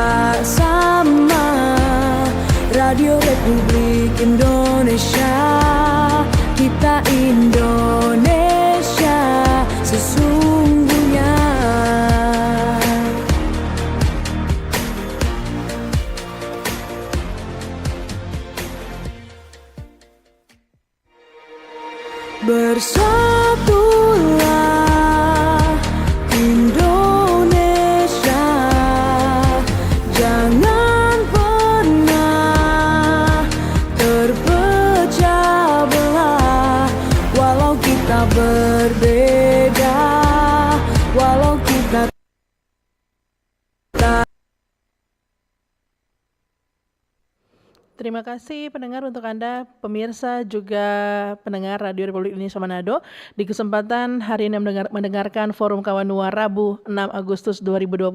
bersama Radio Republik Indonesia. Kita Indonesia sesungguhnya. Bersatulah Indonesia, jangan pernah terpecah belah. Walau kita berbeda, walau kita Terima kasih pendengar, untuk Anda pemirsa juga pendengar Radio Republik Indonesia Manado di kesempatan hari ini mendengarkan Forum Kawanua Rabu 6 Agustus 2025.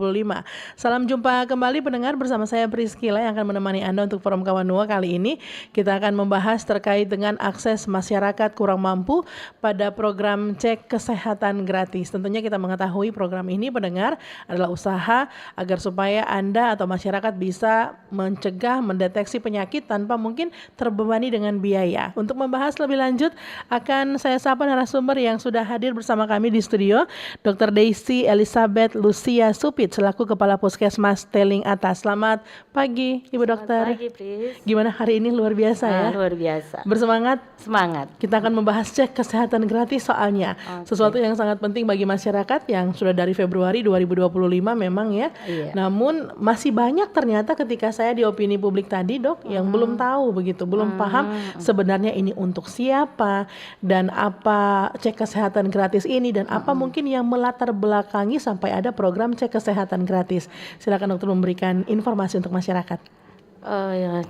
Salam jumpa kembali pendengar, bersama saya Priscila yang akan menemani Anda untuk Forum Kawanua. Kali ini kita akan membahas terkait dengan akses masyarakat kurang mampu pada program cek kesehatan gratis. Tentunya kita mengetahui program ini pendengar adalah usaha agar supaya Anda atau masyarakat bisa mencegah, mendeteksi penyakit tanpa mungkin terbebani dengan biaya. Untuk membahas lebih lanjut akan saya sapa narasumber yang sudah hadir bersama kami di studio, Dr. Daisy Elizabeth Lucia Supit selaku Kepala Puskesmas Teling Atas. Selamat pagi Ibu Dokter. Selamat pagi Pris. Gimana hari ini, luar biasa ya? Luar biasa. Bersemangat? Semangat. Kita akan membahas cek kesehatan gratis soalnya. Sesuatu yang sangat penting bagi masyarakat yang sudah dari Februari 2025 memang ya. Iya. Namun masih banyak ternyata ketika saya di opini publik tadi Dok yang belum tahu begitu, belum paham sebenarnya ini untuk siapa dan apa cek kesehatan gratis ini dan apa mungkin yang melatar belakangi sampai ada program cek kesehatan gratis. Silakan dokter memberikan informasi untuk masyarakat.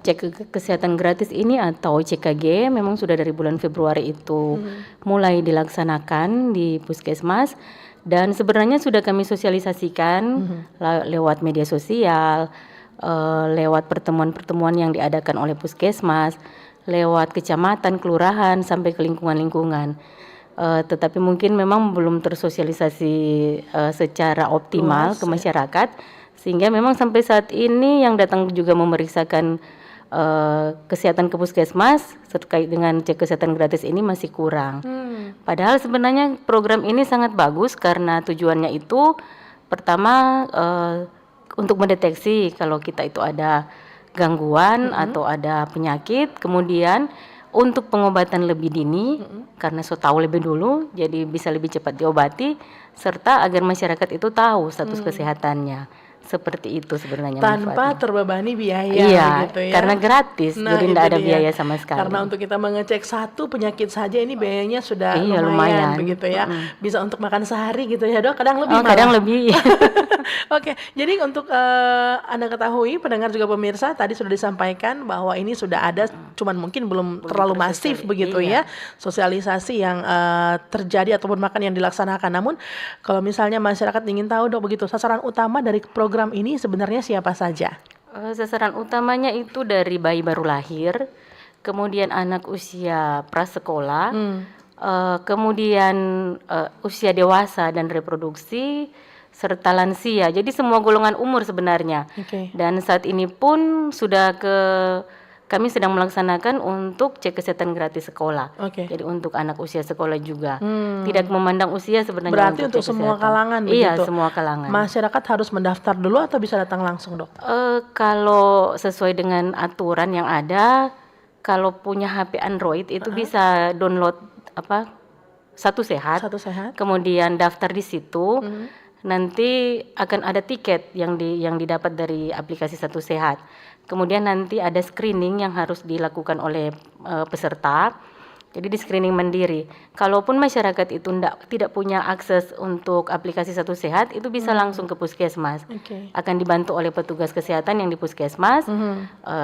Cek kesehatan gratis ini atau CKG memang sudah dari bulan Februari itu mulai dilaksanakan di puskesmas, dan sebenarnya sudah kami sosialisasikan lewat media sosial, lewat pertemuan-pertemuan yang diadakan oleh puskesmas, lewat kecamatan, kelurahan, sampai ke lingkungan-lingkungan. Tetapi mungkin memang belum tersosialisasi secara optimal ke masyarakat, sehingga memang sampai saat ini yang datang juga memeriksakan kesehatan ke puskesmas terkait dengan cek kesehatan gratis ini masih kurang. Padahal sebenarnya program ini sangat bagus karena tujuannya itu pertama untuk mendeteksi kalau kita itu ada gangguan atau ada penyakit, kemudian untuk pengobatan lebih dini karena tahu lebih dulu jadi bisa lebih cepat diobati, serta agar masyarakat itu tahu status kesehatannya. Seperti itu sebenarnya tanpa manfaatnya. terbebani biaya gitu ya. Karena gratis, Nah, jadi tidak ada biaya sama sekali. Karena untuk kita mengecek satu penyakit saja ini biayanya sudah lumayan begitu ya. Bisa untuk makan sehari gitu ya Dok, kadang lebih kadang lebih. Oke, jadi untuk Anda ketahui, pendengar juga pemirsa, tadi sudah disampaikan bahwa ini sudah ada, cuman mungkin belum terlalu masif begitu ya, sosialisasi yang terjadi ataupun makan yang dilaksanakan. Namun kalau misalnya masyarakat ingin tahu Dok begitu, sasaran utama dari program ini sebenarnya siapa saja? Sasaran utamanya itu dari bayi baru lahir, kemudian anak usia prasekolah, kemudian usia dewasa dan reproduksi, serta lansia. Jadi semua golongan umur sebenarnya. Dan saat ini pun kami sedang melaksanakan untuk cek kesehatan gratis sekolah. Jadi untuk anak usia sekolah juga. Tidak memandang usia sebenarnya. Berarti untuk semua kalangan begitu? Iya, semua kalangan. Masyarakat harus mendaftar dulu atau bisa datang langsung Dok? Kalau sesuai dengan aturan yang ada, kalau punya HP Android itu bisa download Satu Sehat. Kemudian daftar di situ. Nanti akan ada tiket yang didapat dari aplikasi Satu Sehat. Kemudian nanti ada screening yang harus dilakukan oleh peserta. Jadi di screening mandiri. Kalaupun masyarakat itu tidak punya akses untuk aplikasi Satu Sehat, itu bisa langsung ke puskesmas. Akan dibantu oleh petugas kesehatan yang di puskesmas,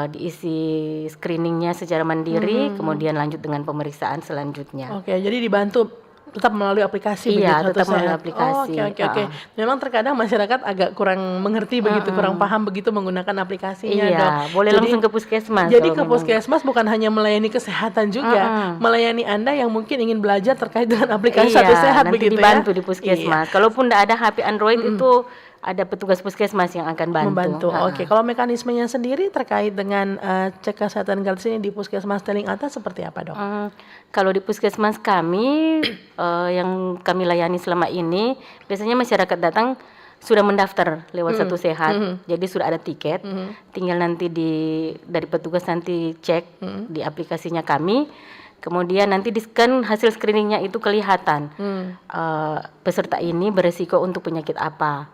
diisi screeningnya secara mandiri, kemudian lanjut dengan pemeriksaan selanjutnya. Jadi dibantu tetap melalui aplikasi begitu? Iya, tetap melalui aplikasi. Oke. Memang terkadang masyarakat agak kurang mengerti begitu, kurang paham begitu menggunakan aplikasinya. Iya, boleh langsung ke puskesmas. Jadi ke puskesmas bukan hanya melayani kesehatan juga, melayani Anda yang mungkin ingin belajar terkait dengan aplikasi Satu Sehat nanti begitu dibantu di puskesmas. Kalaupun tidak ada HP Android itu ada petugas puskesmas yang akan bantu. Oke, kalau mekanismenya sendiri terkait dengan cek kesehatan gratis ini di Puskesmas Teling Atas seperti apa, Dok? Kalau di puskesmas kami yang kami layani selama ini, biasanya masyarakat datang sudah mendaftar lewat Satu Sehat, jadi sudah ada tiket, tinggal nanti dari petugas nanti cek di aplikasinya kami. Kemudian nanti di-scan hasil screeningnya itu kelihatan peserta ini beresiko untuk penyakit apa.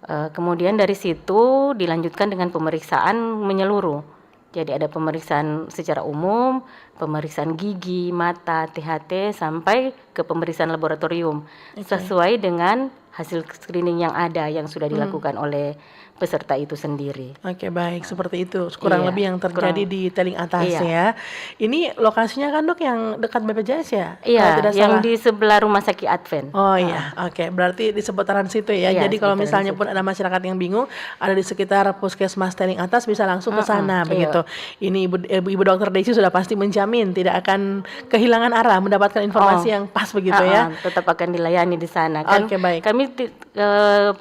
Kemudian dari situ dilanjutkan dengan pemeriksaan menyeluruh. Jadi ada pemeriksaan secara umum, pemeriksaan gigi, mata, THT, sampai ke pemeriksaan laboratorium. Sesuai dengan hasil screening yang ada yang sudah dilakukan oleh peserta itu sendiri. Oke, baik, seperti itu kurang lebih yang terjadi di Teling Atas ya. Ini lokasinya kan, Dok, yang dekat BPJS ya? Iya, tidak yang salah. di sebelah Rumah Sakit Advent. Oh iya, oke, berarti di seputaran situ ya. Iya, Jadi kalau seputaran misalnya situ. pun ada masyarakat yang bingung, ada di sekitar Puskesmas Teling Atas bisa langsung ke sana begitu. Ini Ibu Dokter Desi sudah pasti menjamin tidak akan kehilangan arah, mendapatkan informasi yang pas begitu ya. Tetap akan dilayani di sana kan. Oke, baik. Kami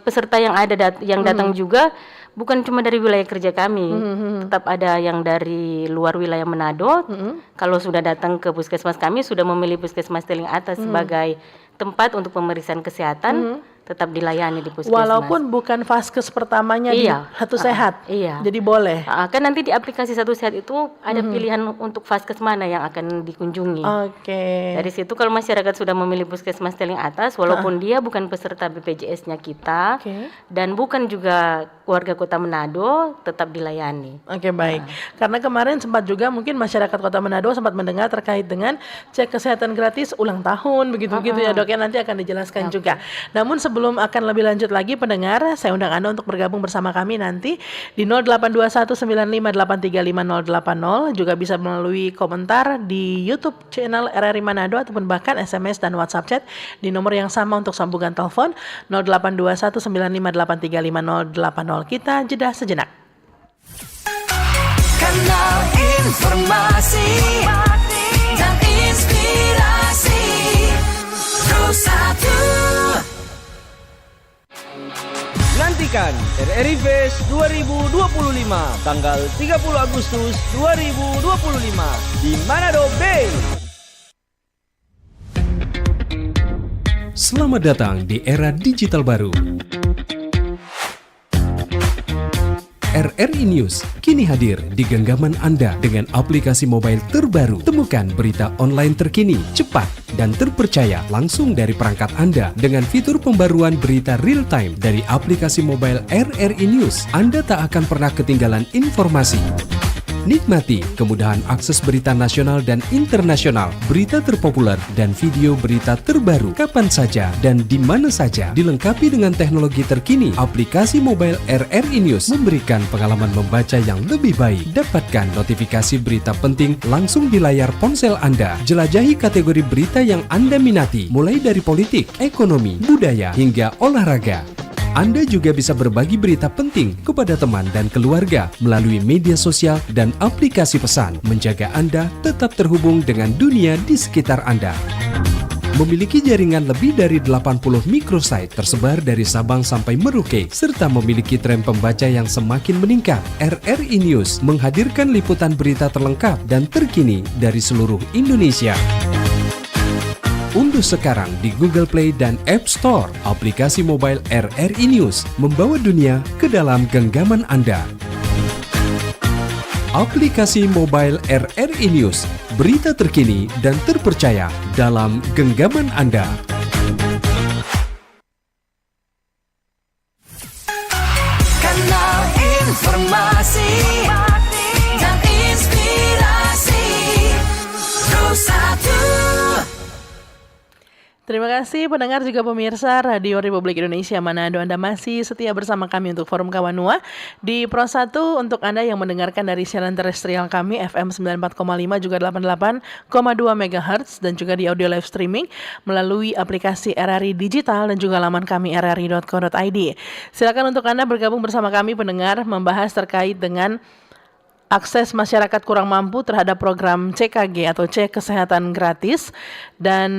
peserta yang ada yang datang juga bukan cuma dari wilayah kerja kami, tetap ada yang dari luar wilayah Manado. Kalau sudah datang ke puskesmas kami, sudah memilih Puskesmas Teling Atas sebagai tempat untuk pemeriksaan kesehatan, tetap dilayani di puskesmas. Walaupun bukan vaskes pertamanya di Satu Sehat. Iya. Jadi boleh. Kan nanti di aplikasi Satu Sehat itu ada pilihan untuk vaskes mana yang akan dikunjungi. Oke. Dari situ kalau masyarakat sudah memilih Puskesmas Teling Atas, walaupun dia bukan peserta BPJS-nya kita dan bukan juga warga Kota Manado, tetap dilayani. Oke, baik. Karena kemarin sempat juga mungkin masyarakat Kota Manado sempat mendengar terkait dengan cek kesehatan gratis ulang tahun begitu-begitu ya, Dok, ya, nanti akan dijelaskan juga. Namun sebelum akan lebih lanjut lagi pendengar, saya undang Anda untuk bergabung bersama kami nanti di 082195835080, juga bisa melalui komentar di YouTube channel RRI Manado ataupun bahkan SMS dan WhatsApp chat di nomor yang sama untuk sambungan telepon 082195835080. Kita jeda sejenak. Kanal informasi dan inspirasi Terus satu. Nantikan RRI Fest 2025 tanggal 30 Agustus 2025 di Manado Bay. Selamat datang di era digital baru. RRI News kini hadir di genggaman Anda dengan aplikasi mobile terbaru. Temukan berita online terkini, cepat, dan terpercaya langsung dari perangkat Anda dengan fitur pembaruan berita real time dari aplikasi mobile RRI News. Anda tak akan pernah ketinggalan informasi. Nikmati kemudahan akses berita nasional dan internasional, berita terpopuler, dan video berita terbaru kapan saja dan di mana saja. Dilengkapi dengan teknologi terkini, aplikasi mobile RRI News memberikan pengalaman membaca yang lebih baik. Dapatkan notifikasi berita penting langsung di layar ponsel Anda. Jelajahi kategori berita yang Anda minati, mulai dari politik, ekonomi, budaya, hingga olahraga. Anda juga bisa berbagi berita penting kepada teman dan keluarga melalui media sosial dan aplikasi pesan, menjaga Anda tetap terhubung dengan dunia di sekitar Anda. Memiliki jaringan lebih dari 80 microsite tersebar dari Sabang sampai Merauke, serta memiliki tren pembaca yang semakin meningkat. RRI News menghadirkan liputan berita terlengkap dan terkini dari seluruh Indonesia. Unduh sekarang di Google Play dan App Store aplikasi mobile RRI News, membawa dunia ke dalam genggaman Anda. Aplikasi mobile RRI News, berita terkini dan terpercaya dalam genggaman Anda. Kanal informasi dan inspirasi Terus satu. Terima kasih pendengar juga pemirsa Radio Republik Indonesia Manado. Anda masih setia bersama kami untuk Forum Kawanua di Pro 1 untuk Anda yang mendengarkan dari siaran terestrial kami FM 94,5 juga 88,2 MHz dan juga di audio live streaming melalui aplikasi RRI Digital dan juga laman kami rri.co.id. Silakan untuk Anda bergabung bersama kami pendengar membahas terkait dengan akses masyarakat kurang mampu terhadap program CKG atau cek kesehatan gratis, dan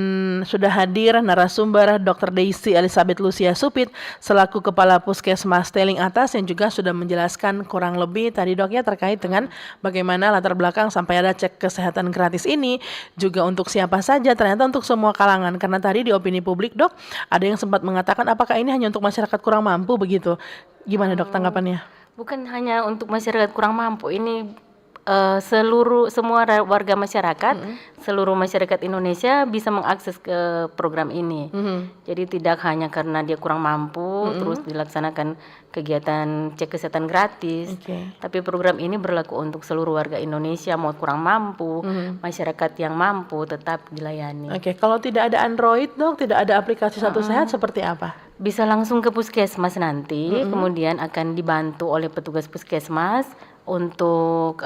sudah hadir narasumber Dr. Daisy Elizabeth Lucia Supit selaku Kepala Puskesmas Teling Atas yang juga sudah menjelaskan kurang lebih tadi Dok ya terkait dengan bagaimana latar belakang sampai ada cek kesehatan gratis ini, juga untuk siapa saja, ternyata untuk semua kalangan, karena tadi di opini publik Dok ada yang sempat mengatakan apakah ini hanya untuk masyarakat kurang mampu begitu. Gimana Dok tanggapannya? Bukan hanya untuk masyarakat kurang mampu, ini semua warga masyarakat, seluruh masyarakat Indonesia bisa mengakses ke program ini. Jadi tidak hanya karena dia kurang mampu terus dilaksanakan kegiatan cek kesehatan gratis, tapi program ini berlaku untuk seluruh warga Indonesia, mau kurang mampu, masyarakat yang mampu tetap dilayani. Kalau tidak ada Android Dok, tidak ada aplikasi Satu Sehat seperti apa? Bisa langsung ke puskesmas nanti, kemudian akan dibantu oleh petugas puskesmas untuk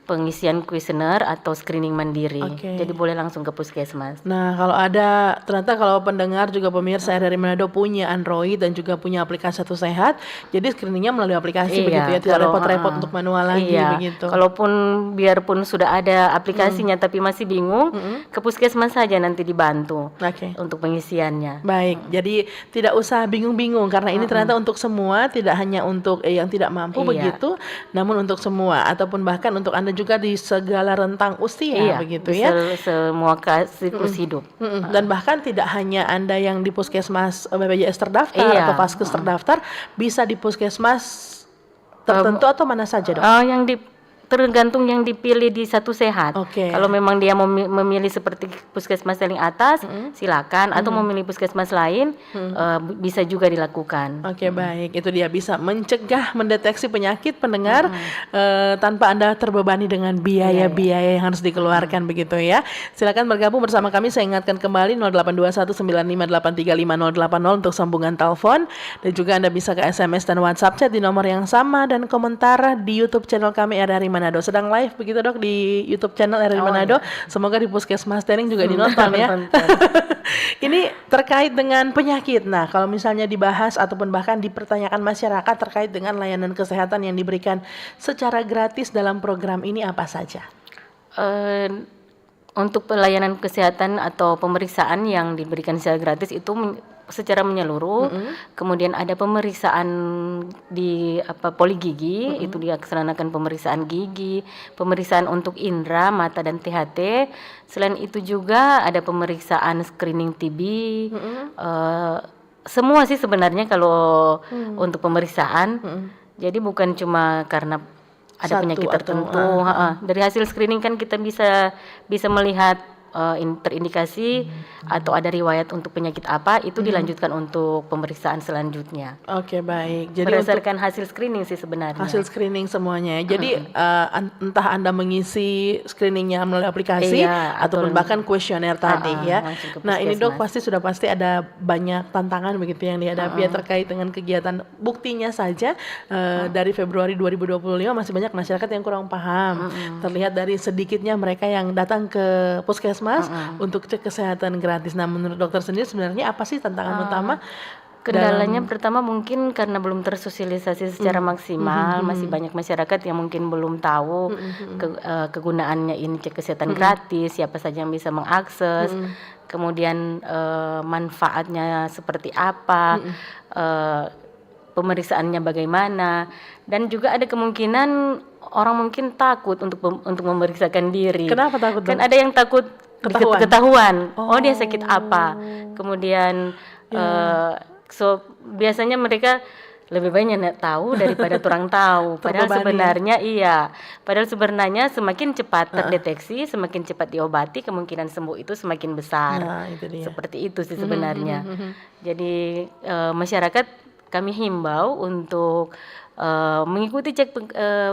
pengisian kuesioner atau screening mandiri. Jadi boleh langsung ke puskesmas. Nah, kalau ada, ternyata kalau pendengar juga pemirsa dari Manado punya Android dan juga punya aplikasi Satu Sehat, jadi screeningnya melalui aplikasi begitu ya, tidak repot-repot untuk manual lagi begitu. Kalaupun biarpun sudah ada aplikasinya tapi masih bingung, ke puskesmas saja nanti dibantu untuk pengisiannya. Baik, jadi tidak usah bingung-bingung karena ini ternyata untuk semua, tidak hanya untuk yang tidak mampu begitu, namun untuk semua ataupun bahkan untuk Anda juga di segala rentang usia begitu ya. Semua siklus hidup. Dan bahkan tidak hanya Anda yang di puskesmas BPJS terdaftar atau Vaskes terdaftar, bisa di puskesmas tertentu atau mana saja Dok? Yang tergantung yang dipilih di Satu Sehat. Kalau memang dia memilih seperti puskesmas Teling Atas, silakan. Atau memilih puskesmas lain, bisa juga dilakukan. Baik, itu dia bisa mencegah, mendeteksi penyakit pendengar tanpa Anda terbebani dengan biaya-biaya yang harus dikeluarkan begitu ya. Silakan bergabung bersama kami. Saya ingatkan kembali 082195835080 untuk sambungan telepon, dan juga Anda bisa ke SMS dan WhatsApp chat di nomor yang sama, dan komentar di YouTube channel kami RRI Manado. Sedang live begitu Dok di YouTube channel RRI Manado. Semoga di Puskesmas Teling juga dinonton ya. Ini terkait dengan penyakit. Nah, kalau misalnya dibahas ataupun bahkan dipertanyakan masyarakat terkait dengan layanan kesehatan yang diberikan secara gratis dalam program ini apa saja? Untuk pelayanan kesehatan atau pemeriksaan yang diberikan secara gratis itu secara menyeluruh. Kemudian ada pemeriksaan di poli gigi, itu dilaksanakan pemeriksaan gigi, pemeriksaan untuk indera, mata dan THT. Selain itu juga ada pemeriksaan screening TB. Semua sih sebenarnya kalau untuk pemeriksaan. Jadi bukan cuma karena ada penyakit tertentu. Dari hasil screening kan kita bisa melihat terindikasi atau ada riwayat untuk penyakit apa, itu dilanjutkan untuk pemeriksaan selanjutnya. Baik. Jadi berdasarkan hasil screening sih sebenarnya. Hasil screening semuanya. Jadi entah Anda mengisi screeningnya melalui aplikasi ataupun bahkan kuesioner tadi ya. Nah, ini Dok pasti ada banyak tantangan begitu yang dihadapi terkait dengan kegiatan. Buktinya saja dari Februari 2025 masih banyak masyarakat yang kurang paham. Terlihat dari sedikitnya mereka yang datang ke puskesmas untuk cek kesehatan gratis. Nah, menurut dokter sendiri sebenarnya apa sih tantangan utama? Kendalanya pertama mungkin karena belum tersosialisasi secara maksimal, masih banyak masyarakat yang mungkin belum tahu kegunaannya ini cek kesehatan gratis, siapa saja yang bisa mengakses, kemudian manfaatnya seperti apa, pemeriksaannya bagaimana, dan juga ada kemungkinan orang mungkin takut untuk memeriksakan diri. Kenapa takut? Kan ada yang takut ketahuan. Dia sakit apa. Kemudian biasanya mereka lebih banyak tahu daripada orang tahu. Padahal sebenarnya semakin cepat terdeteksi, semakin cepat diobati, kemungkinan sembuh itu semakin besar. Seperti itu sih sebenarnya. Jadi masyarakat kami himbau untuk mengikuti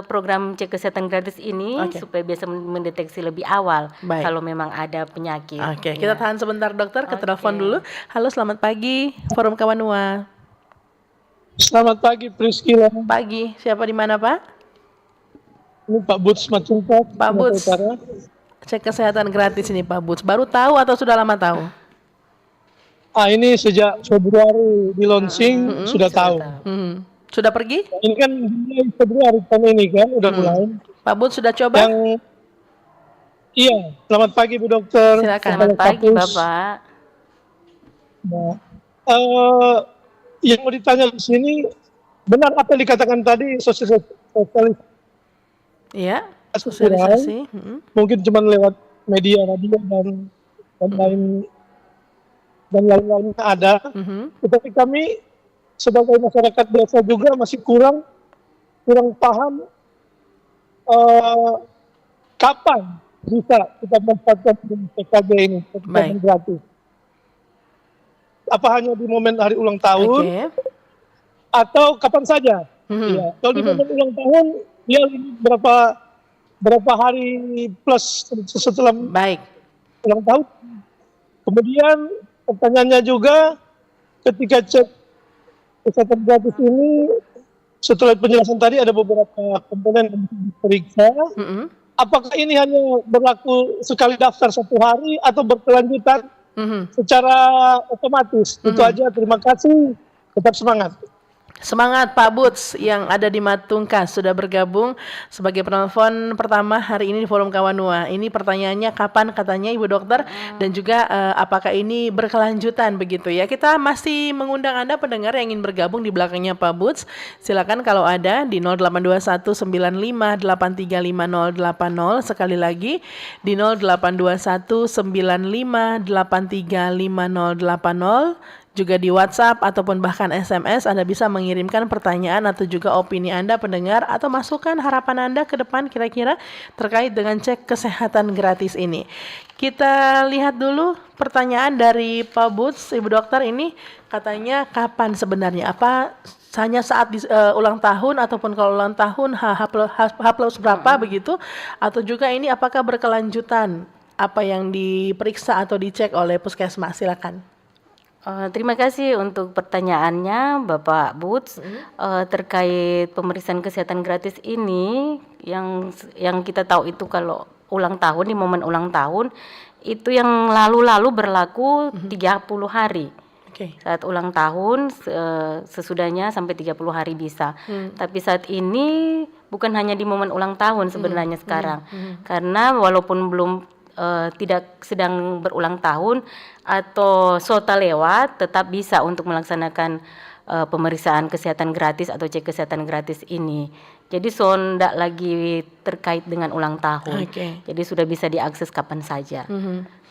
program cek kesehatan gratis ini supaya bisa mendeteksi lebih awal kalau memang ada penyakit. Kita tahan sebentar dokter, ke telepon dulu. Halo, selamat pagi Forum Kawanua. Selamat pagi Priscila. Pagi, siapa di mana Pak? Ini Pak Buts Macungkat. Pak Buts, cek kesehatan gratis ini Pak Buts, baru tahu atau sudah lama tahu? Ini sejak Februari di launching sudah tahu. Sudah pergi? Ini kan mulai Februari tahun ini kan, udah mulai. Pak Bud sudah coba? Yang iya, selamat pagi Bu Dokter. Silakan. Selamat pagi Kapus. Bapak. Nah, yang mau ditanya di sini, benar apa yang dikatakan tadi sosialisasi Iya, kurang, sosialisasi. mungkin cuma lewat media radio dan lain-lainnya ada. Tetapi kami sebagai masyarakat biasa juga masih kurang paham kapan bisa kita manfaatkan PKB ini, PKB Baik. gratis. Apa hanya di momen hari ulang tahun Oke. atau kapan saja? Ya, kalau di momen ulang tahun dia berapa hari plus setelah Baik. ulang tahun. Kemudian pertanyaannya juga ketika cek kesehatan gratis ini, setelah penjelasan tadi ada beberapa komponen yang diperiksa. Apakah ini hanya berlaku sekali daftar satu hari atau berkelanjutan secara otomatis? Itu aja, terima kasih, tetap semangat. Semangat Pak Buts yang ada di Matungkas sudah bergabung sebagai penelpon pertama hari ini di Forum Kawanua. Ini pertanyaannya kapan katanya Ibu Dokter dan juga apakah ini berkelanjutan begitu ya. Kita masih mengundang Anda pendengar yang ingin bergabung di belakangnya Pak Buts. Silakan kalau ada di 082195835080 sekali lagi di 082195835080. Juga di WhatsApp ataupun bahkan SMS Anda bisa mengirimkan pertanyaan atau juga opini Anda pendengar atau masukan harapan Anda ke depan kira-kira terkait dengan cek kesehatan gratis ini. Kita lihat dulu pertanyaan dari Pak Buts, Ibu Dokter ini katanya kapan sebenarnya? Apa hanya saat ulang tahun ataupun kalau ulang tahun H+ berapa begitu? Atau juga ini apakah berkelanjutan apa yang diperiksa atau dicek oleh puskesmas? Silakan. Terima kasih untuk pertanyaannya Bapak Buts. Terkait pemeriksaan kesehatan gratis ini yang kita tahu itu kalau ulang tahun, di momen ulang tahun itu yang lalu-lalu berlaku 30 hari. Saat ulang tahun sesudahnya sampai 30 hari bisa. Tapi saat ini bukan hanya di momen ulang tahun sebenarnya sekarang. Karena walaupun belum tidak sedang berulang tahun atau SOTA lewat, tetap bisa untuk melaksanakan pemeriksaan kesehatan gratis atau cek kesehatan gratis ini. Jadi sondak lagi terkait dengan ulang tahun. Jadi sudah bisa diakses kapan saja.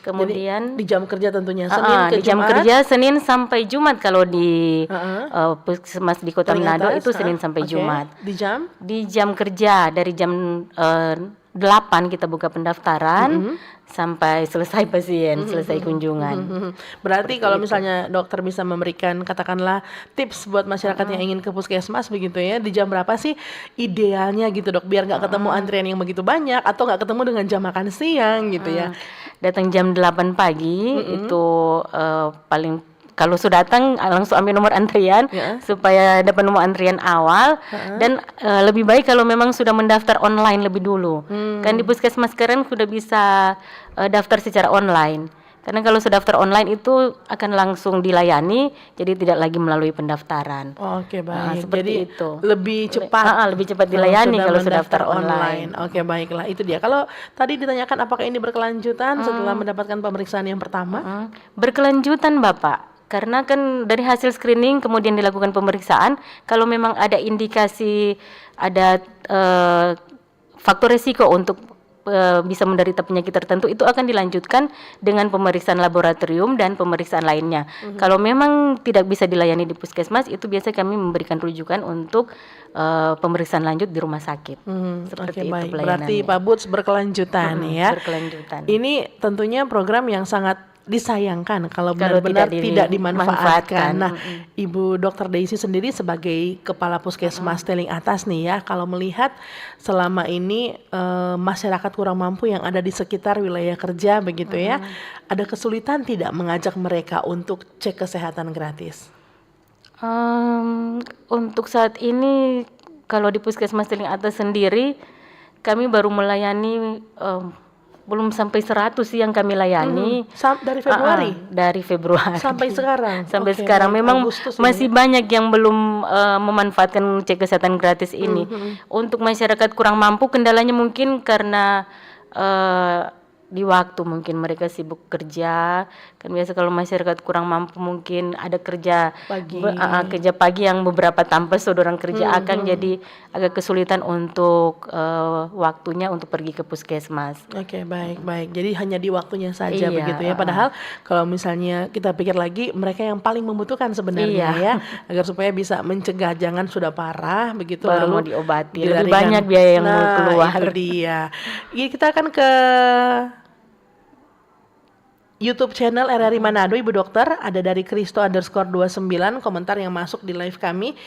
Kemudian di jam kerja tentunya Senin ke di jam Jumat. kerja Senin sampai Jumat kalau di puskesmas di Kota Paling Manado atas, itu Senin sampai Jumat. Di jam kerja dari jam 8 kita buka pendaftaran sampai selesai pasien, selesai kunjungan. Berarti kalau misalnya dokter bisa memberikan katakanlah tips buat masyarakat yang ingin ke puskesmas begitu ya, di jam berapa sih idealnya gitu Dok, biar nggak ketemu antrian yang begitu banyak atau nggak ketemu dengan jam makan siang gitu ya. Datang jam 8 pagi itu paling, kalau sudah datang langsung ambil nomor antrian supaya dapat nomor antrian awal dan lebih baik kalau memang sudah mendaftar online lebih dulu. Kan di puskesmas sekarang sudah bisa daftar secara online. Karena kalau sudah daftar online itu akan langsung dilayani, jadi tidak lagi melalui pendaftaran. Oke, baik. Seperti Jadi itu. lebih cepat. Lebih cepat dilayani kalau sudah daftar online. Oke, baiklah. Itu dia. Kalau tadi ditanyakan apakah ini berkelanjutan setelah mendapatkan pemeriksaan yang pertama? Berkelanjutan Bapak. Karena kan dari hasil screening kemudian dilakukan pemeriksaan, kalau memang ada indikasi ada faktor resiko untuk bisa menderita penyakit tertentu, itu akan dilanjutkan dengan pemeriksaan laboratorium dan pemeriksaan lainnya. Kalau memang tidak bisa dilayani di puskesmas, itu biasa kami memberikan rujukan untuk pemeriksaan lanjut di rumah sakit. Seperti itu baik. pelayanannya. Berarti Pak Buts berkelanjutan ya. Berkelanjutan. Ini tentunya program yang sangat disayangkan kalau benar-benar tidak dimanfaatkan. Nah, Ibu Dr. Daisy sendiri sebagai kepala puskesmas Teling Atas nih ya, kalau melihat selama ini masyarakat kurang mampu yang ada di sekitar wilayah kerja begitu ya, ada kesulitan tidak mengajak mereka untuk cek kesehatan gratis? Untuk saat ini kalau di puskesmas Teling Atas sendiri kami baru melayani belum sampai 100 sih yang kami layani. Dari Februari Dari Februari sampai sekarang. sampai Oke, sekarang baik. memang Agustus ini. masih banyak yang belum memanfaatkan cek kesehatan gratis ini. Untuk masyarakat kurang mampu, kendalanya mungkin karena di waktu, mungkin mereka sibuk kerja. Kan biasa kalau masyarakat kurang mampu mungkin ada kerja Pagi. kerja pagi yang beberapa tanpa saudara kerja akan jadi agak kesulitan untuk waktunya untuk pergi ke puskesmas. Oke, baik. Jadi hanya di waktunya saja Iya, begitu ya. Padahal kalau misalnya kita pikir lagi, mereka yang paling membutuhkan sebenarnya Iya. ya, agar supaya bisa mencegah jangan sudah parah begitu Baru mau lalu diobati. Lebih dilarikan. banyak biaya yang mau Nah, keluar. itu dia. Ini kita akan ke YouTube channel RRI Manado, Ibu Dokter. Ada dari Kristo_29 komentar yang masuk di live kami.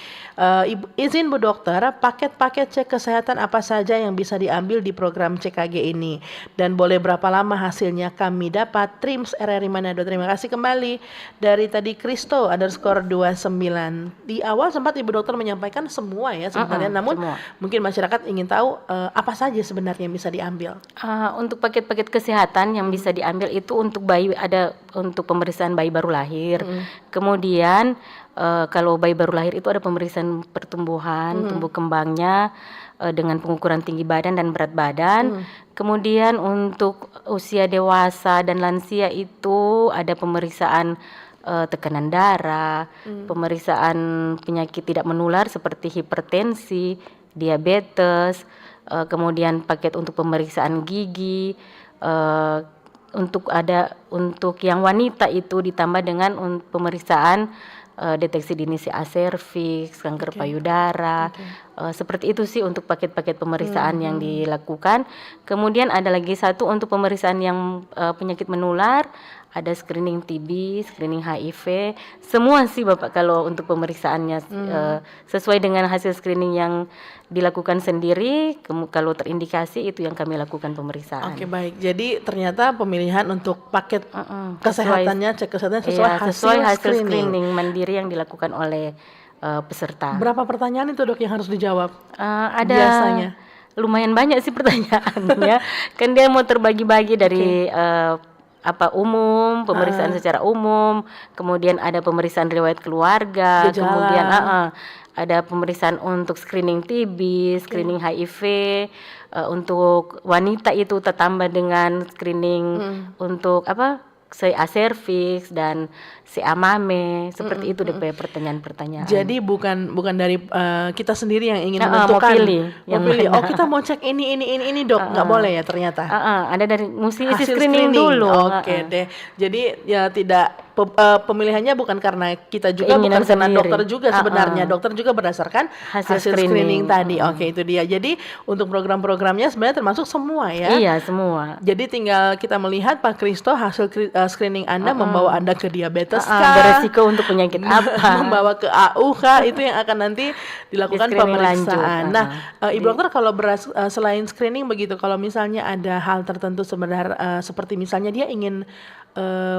Izin Bu Dokter, paket-paket cek kesehatan apa saja yang bisa diambil di program CKG ini, dan boleh berapa lama hasilnya kami dapat? Trims RRI Manado. Terima kasih kembali dari tadi Kristo_29. Di awal sempat Ibu Dokter menyampaikan semua ya sebenarnya, namun semua. mungkin masyarakat ingin tahu apa saja sebenarnya yang bisa diambil. Untuk paket-paket kesehatan yang bisa diambil itu untuk bayi, ada untuk pemeriksaan bayi baru lahir. Kemudian kalau bayi baru lahir itu ada pemeriksaan pertumbuhan, tumbuh kembangnya dengan pengukuran tinggi badan dan berat badan. Kemudian untuk usia dewasa dan lansia itu ada pemeriksaan tekanan darah, pemeriksaan penyakit tidak menular seperti hipertensi, diabetes, kemudian paket untuk pemeriksaan gigi, untuk yang wanita itu ditambah dengan pemeriksaan deteksi dini CA cervix, kanker payudara, seperti itu sih untuk paket-paket pemeriksaan yang dilakukan. Kemudian ada lagi satu untuk pemeriksaan yang penyakit menular, ada screening TB, screening HIV, semua sih Bapak kalau untuk pemeriksaannya sesuai dengan hasil screening yang dilakukan sendiri, kalau terindikasi itu yang kami lakukan pemeriksaan. Oke, baik. Jadi ternyata pemilihan untuk paket kesehatannya, cek kesehatan Sesuai hasil screening. screening mandiri yang dilakukan oleh peserta. Berapa pertanyaan itu Dok yang harus dijawab? Ada biasanya? lumayan banyak sih pertanyaannya. Kan dia mau terbagi-bagi dari umum, pemeriksaan secara umum, kemudian ada pemeriksaan riwayat keluarga, Gejala. kemudian ada pemeriksaan untuk screening TB, screening HIV, untuk wanita itu tertambah dengan screening untuk CA cervix dan CA mame, seperti itu DP pertanyaan-pertanyaan. Jadi bukan dari kita sendiri yang ingin mau menentukan. pilih yang Mau pilih. mana. Oh, kita mau cek ini Dok. Nggak boleh ya ternyata. Ada dari mesti isi Hasil screening dulu. Oke deh. Jadi ya tidak pemilihannya bukan karena kita juga, Keinginan bukan karena sendiri. dokter juga sebenarnya. Dokter juga berdasarkan hasil screening tadi. Oke, itu dia. Jadi untuk program-programnya sebenarnya termasuk semua ya. Iya, semua. Jadi tinggal kita melihat Pak Kristo hasil screening Anda membawa Anda ke diabetes Beresiko untuk penyakit apa? membawa ke AU kah, itu yang akan nanti dilakukan Di screening pemeriksaan. lanjut. Nah, Ibu Dokter kalau selain screening begitu, kalau misalnya ada hal tertentu sebenarnya seperti misalnya dia ingin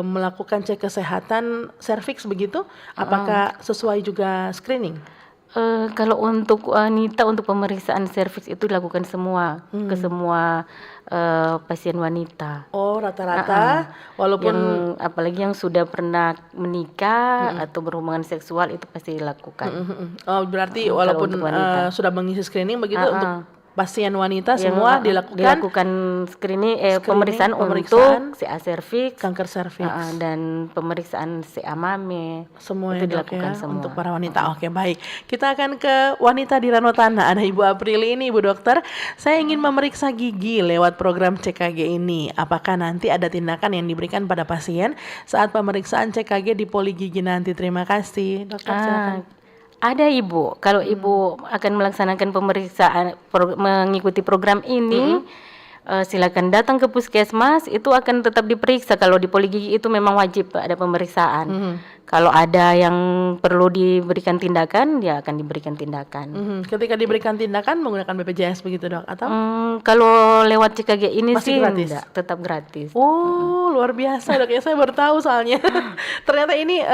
melakukan cek kesehatan serviks begitu, apakah sesuai juga screening? Kalau untuk wanita untuk pemeriksaan serviks itu dilakukan semua ke semua pasien wanita. Oh, rata-rata walaupun Yang apalagi yang sudah pernah menikah atau berhubungan seksual itu pasti dilakukan. Oh, berarti Kalau walaupun untuk wanita. sudah mengisi screening begitu untuk pasien wanita Yang, semua dilakukan dilakukan screening, pemeriksaan pemeriksaan untuk CA cervix, kanker serviks. dan pemeriksaan CA mame. Semua itu ya, Dok, dilakukan ya, semua. untuk para wanita. Oke, baik. Kita akan ke wanita di Ranotana. Ada Ibu Aprili ini, Ibu Dokter. Saya ingin memeriksa gigi lewat program CKG ini. Apakah nanti ada tindakan yang diberikan pada pasien saat pemeriksaan CKG di poli gigi nanti? Terima kasih, Dokter. Silakan. Ada Ibu, kalau Ibu akan melaksanakan pemeriksaan mengikuti program ini, silakan datang ke puskesmas, itu akan tetap diperiksa. Kalau di poli gigi itu memang wajib ada pemeriksaan. Kalau ada yang perlu diberikan tindakan, ya akan diberikan tindakan. Ketika diberikan tindakan menggunakan BPJS begitu dok? Atau? Kalau lewat CKG ini Masih sih gratis? enggak, tetap gratis. Oh, luar biasa dok ya, saya baru tahu soalnya. Ternyata ini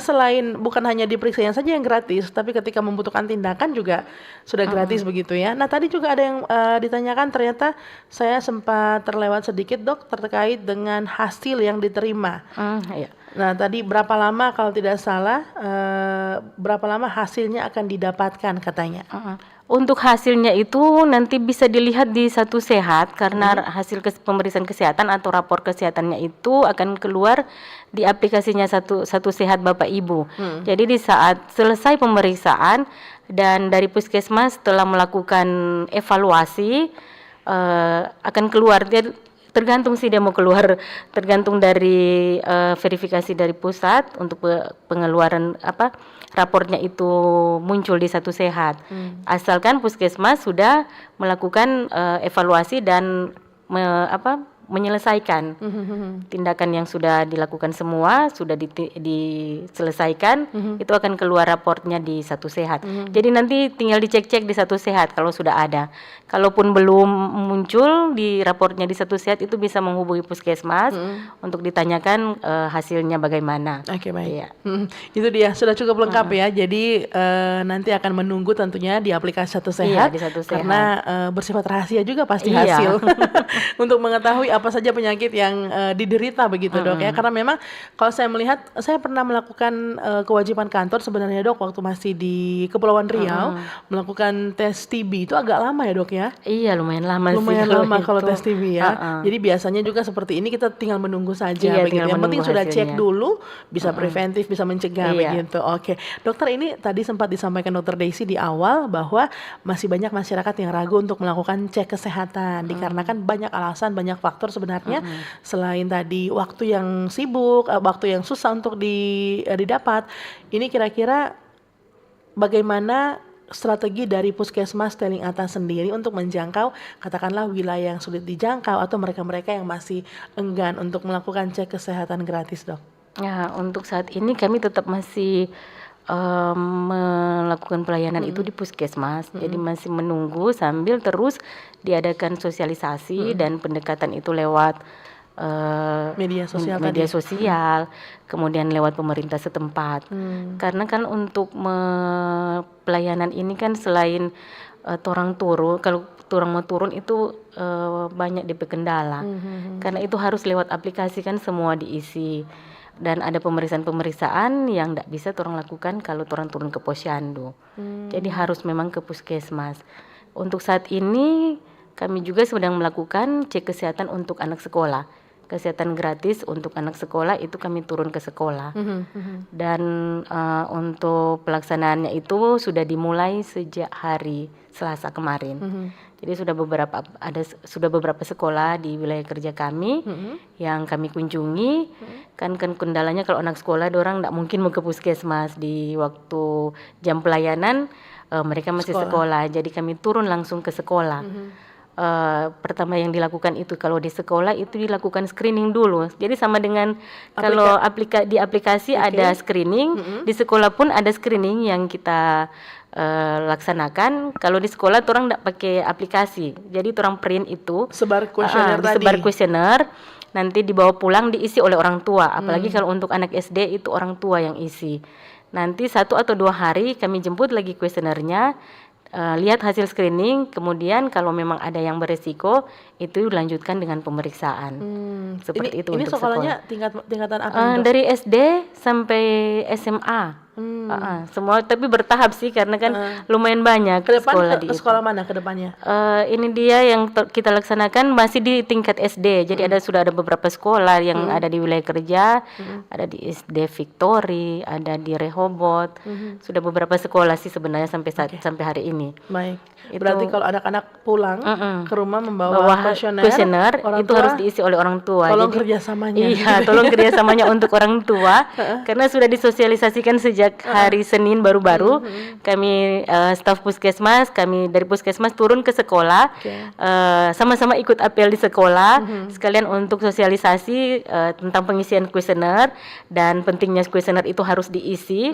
selain bukan hanya diperiksanya saja yang gratis, tapi ketika membutuhkan tindakan juga sudah gratis begitu ya. Nah tadi juga ada yang ditanyakan, ternyata saya sempat terlewat sedikit dok terkait dengan hasil yang diterima. Iya. Nah tadi berapa lama kalau tidak salah, berapa lama hasilnya akan didapatkan katanya? Untuk hasilnya itu nanti bisa dilihat di Satu Sehat karena hasil pemeriksaan kesehatan atau rapor kesehatannya itu akan keluar di aplikasinya Satu Sehat Bapak Ibu. Jadi di saat selesai pemeriksaan dan dari puskesmas setelah melakukan evaluasi akan keluar. Dia tergantung sih dia mau keluar, tergantung dari verifikasi dari pusat untuk pengeluaran rapornya itu muncul di Satu Sehat. Asalkan puskesmas sudah melakukan evaluasi dan menyelesaikan tindakan yang sudah dilakukan semua, sudah diselesaikan, itu akan keluar raportnya di Satu Sehat. Jadi nanti tinggal dicek-cek di Satu Sehat kalau sudah ada. Kalaupun belum muncul di raportnya di Satu Sehat, itu bisa menghubungi puskesmas untuk ditanyakan hasilnya bagaimana. Oke, baik. Iya. Itu dia sudah cukup lengkap ya. Jadi nanti akan menunggu tentunya di aplikasi Satu Sehat, Iya, di Satu Sehat. karena bersifat rahasia juga pasti Iya. hasil untuk mengetahui apa saja penyakit yang diderita begitu dok ya. Karena memang kalau saya melihat, saya pernah melakukan kewajiban kantor sebenarnya dok waktu masih di Kepulauan Riau, melakukan tes TB itu agak lama ya dok ya. Iya, lumayan lama sih. Lumayan lama kalau itu. tes TB ya. Jadi biasanya juga seperti ini kita tinggal menunggu saja Iya, begitu. tinggal Yang penting menunggu sudah cek hasilnya. dulu, bisa preventif, bisa mencegah Iya. begitu. Oke. Dokter, ini tadi sempat disampaikan Dokter Daisy di awal bahwa masih banyak masyarakat yang ragu untuk melakukan cek kesehatan dikarenakan banyak alasan, banyak faktor sebenarnya, selain tadi waktu yang sibuk, waktu yang susah untuk didapat. Ini kira-kira bagaimana strategi dari Puskesmas Teling Atas sendiri untuk menjangkau katakanlah wilayah yang sulit dijangkau atau mereka-mereka yang masih enggan untuk melakukan cek kesehatan gratis dok? Ya, untuk saat ini kami tetap masih melakukan pelayanan itu di puskesmas. Jadi masih menunggu sambil terus diadakan sosialisasi dan pendekatan itu lewat Media sosial media tadi. sosial, kemudian lewat pemerintah setempat. Karena kan untuk pelayanan ini kan selain torang turun, kalau torang mau turun itu banyak DP kendala. Karena itu harus lewat aplikasi kan semua diisi. Dan ada pemeriksaan-pemeriksaan yang tidak bisa torang lakukan kalau torang turun ke posyandu. Jadi harus memang ke puskesmas. Untuk saat ini kami juga sedang melakukan cek kesehatan untuk anak sekolah. Kesehatan gratis untuk anak sekolah itu kami turun ke sekolah. Dan untuk pelaksanaannya itu sudah dimulai sejak hari Selasa kemarin. Jadi sudah beberapa sekolah di wilayah kerja kami yang kami kunjungi. Kan kendalanya kalau anak sekolah dorang tidak mungkin mau ke puskesmas di waktu jam pelayanan, mereka masih sekolah. Jadi kami turun langsung ke sekolah. Pertama yang dilakukan itu kalau di sekolah itu dilakukan screening dulu. Jadi sama dengan kalau di aplikasi ada screening, di sekolah pun ada screening yang kita laksanakan. Kalau di sekolah orang tidak pakai aplikasi, jadi orang print itu Sebar kuesioner tadi. disebar kuesioner, nanti dibawa pulang diisi oleh orang tua. Apalagi kalau untuk anak SD itu orang tua yang isi. Nanti 1 atau 2 hari kami jemput lagi kuesionernya, lihat hasil screening, kemudian kalau memang ada yang beresiko itu dilanjutkan dengan pemeriksaan. Seperti itu Ini untuk sekolahnya tingkatan apa nih, Dok? dari SD sampai SMA. Semua tapi bertahap sih karena kan lumayan banyak Ke depan sekolah ke di itu. sekolah mana ke depannya? Ini dia yang kita laksanakan masih di tingkat SD. Jadi sudah ada beberapa sekolah yang ada di wilayah kerja, ada di SD Victory, ada di Rehoboth. Sudah beberapa sekolah sih sebenarnya sampai sampai hari ini. Baik. Itu- Berarti kalau anak-anak pulang ke rumah membawa Bahwa kuesioner, orang itu tua harus diisi oleh orang tua. tolong Jadi- kerjasamanya. Iya, tolong kerjasamanya untuk orang tua karena sudah disosialisasikan sejak sejak hari Senin baru-baru kami staf puskesmas, kami dari puskesmas turun ke sekolah, sama-sama ikut apel di sekolah, sekalian untuk sosialisasi tentang pengisian kuesioner dan pentingnya kuesioner itu harus diisi,